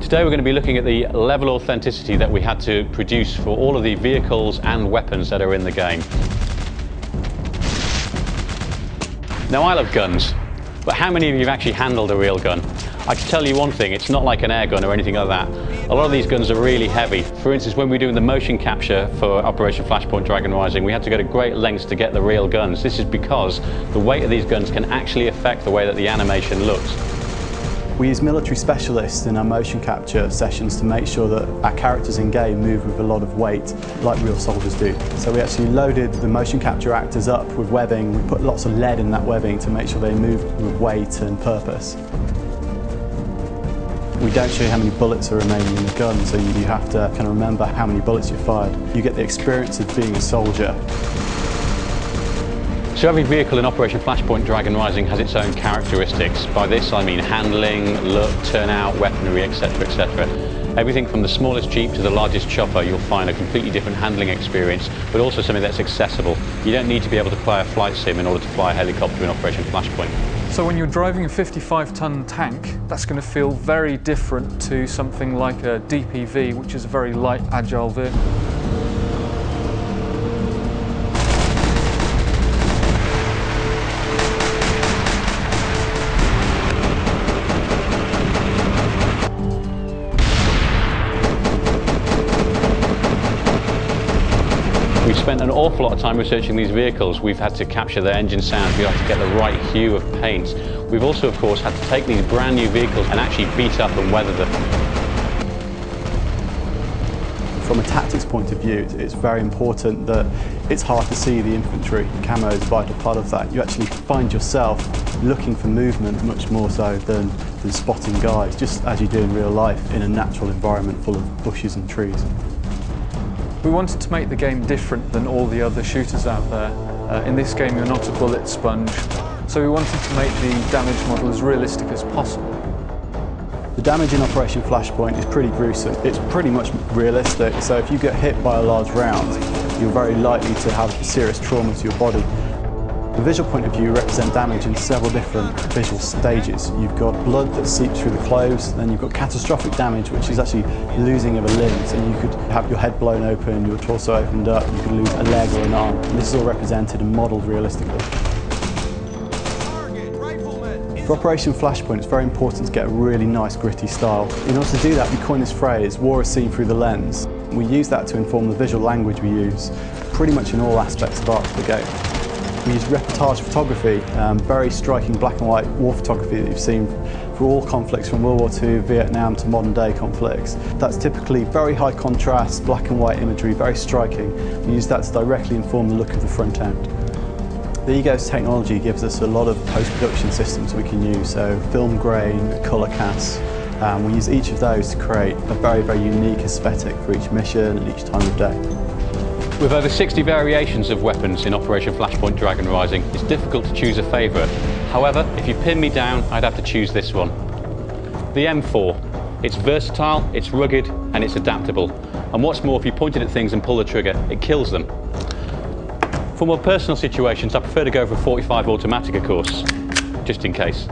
Today we're going to be looking at the level of authenticity that we had to produce for all of the vehicles and weapons that are in the game. Now, I love guns, but how many of you have actually handled a real gun? I can tell you one thing, it's not like an air gun or anything like that. A lot of these guns are really heavy. For instance, when we were doing the motion capture for Operation Flashpoint Dragon Rising, we had to go to great lengths to get the real guns. This is because the weight of these guns can actually affect the way that the animation looks. We use military specialists in our motion capture sessions to make sure that our characters in game move with a lot of weight, like real soldiers do. So we actually loaded the motion capture actors up with webbing. We put lots of lead in that webbing to make sure they move with weight and purpose. We don't show you how many bullets are remaining in the gun, so you have to kind of remember how many bullets you fired. You get the experience of being a soldier. So every vehicle in Operation Flashpoint Dragon Rising has its own characteristics. By this I mean handling, look, turnout, weaponry, etc, etc. Everything from the smallest Jeep to the largest chopper, you'll find a completely different handling experience, but also something that's accessible. You don't need to be able to play a flight sim in order to fly a helicopter in Operation Flashpoint. So when you're driving a 55-ton tank, that's going to feel very different to something like a DPV, which is a very light, agile vehicle. We've spent an awful lot of time researching these vehicles. We've had to capture their engine sounds, we've had to get the right hue of paint. We've also, of course, had to take these brand new vehicles and actually beat up and weather them. From a tactics point of view, it's very important that it's hard to see the infantry. Camo is a vital part of that. You actually find yourself looking for movement much more so than spotting guys, just as you do in real life in a natural environment full of bushes and trees. We wanted to make the game different than all the other shooters out there. In this game you're not a bullet sponge, so we wanted to make the damage model as realistic as possible. The damage in Operation Flashpoint is pretty gruesome. It's pretty much realistic, so if you get hit by a large round, you're very likely to have serious trauma to your body. The visual point of view represents damage in several different visual stages. You've got blood that seeps through the clothes, then you've got catastrophic damage, which is actually losing of a limb. So you could have your head blown open, your torso opened up, you could lose a leg or an arm. And this is all represented and modelled realistically. For Operation Flashpoint, it's very important to get a really nice gritty style. In order to do that, we coined this phrase, war is seen through the lens. We use that to inform the visual language we use pretty much in all aspects of art for the game. We use reportage photography, very striking black and white war photography that you've seen for all conflicts from World War II, Vietnam to modern day conflicts. That's typically very high contrast, black and white imagery, very striking. We use that to directly inform the look of the front end. The Egos technology gives us a lot of post-production systems we can use, so film grain, colour casts. We use each of those to create a very, very unique aesthetic for each mission and each time of day. With over 60 variations of weapons in Operation Flashpoint Dragon Rising, it's difficult to choose a favourite. However, if you pin me down, I'd have to choose this one. The M4. It's versatile, it's rugged, and it's adaptable. And what's more, if you point it at things and pull the trigger, it kills them. For more personal situations, I prefer to go for a .45 automatic, of course, just in case.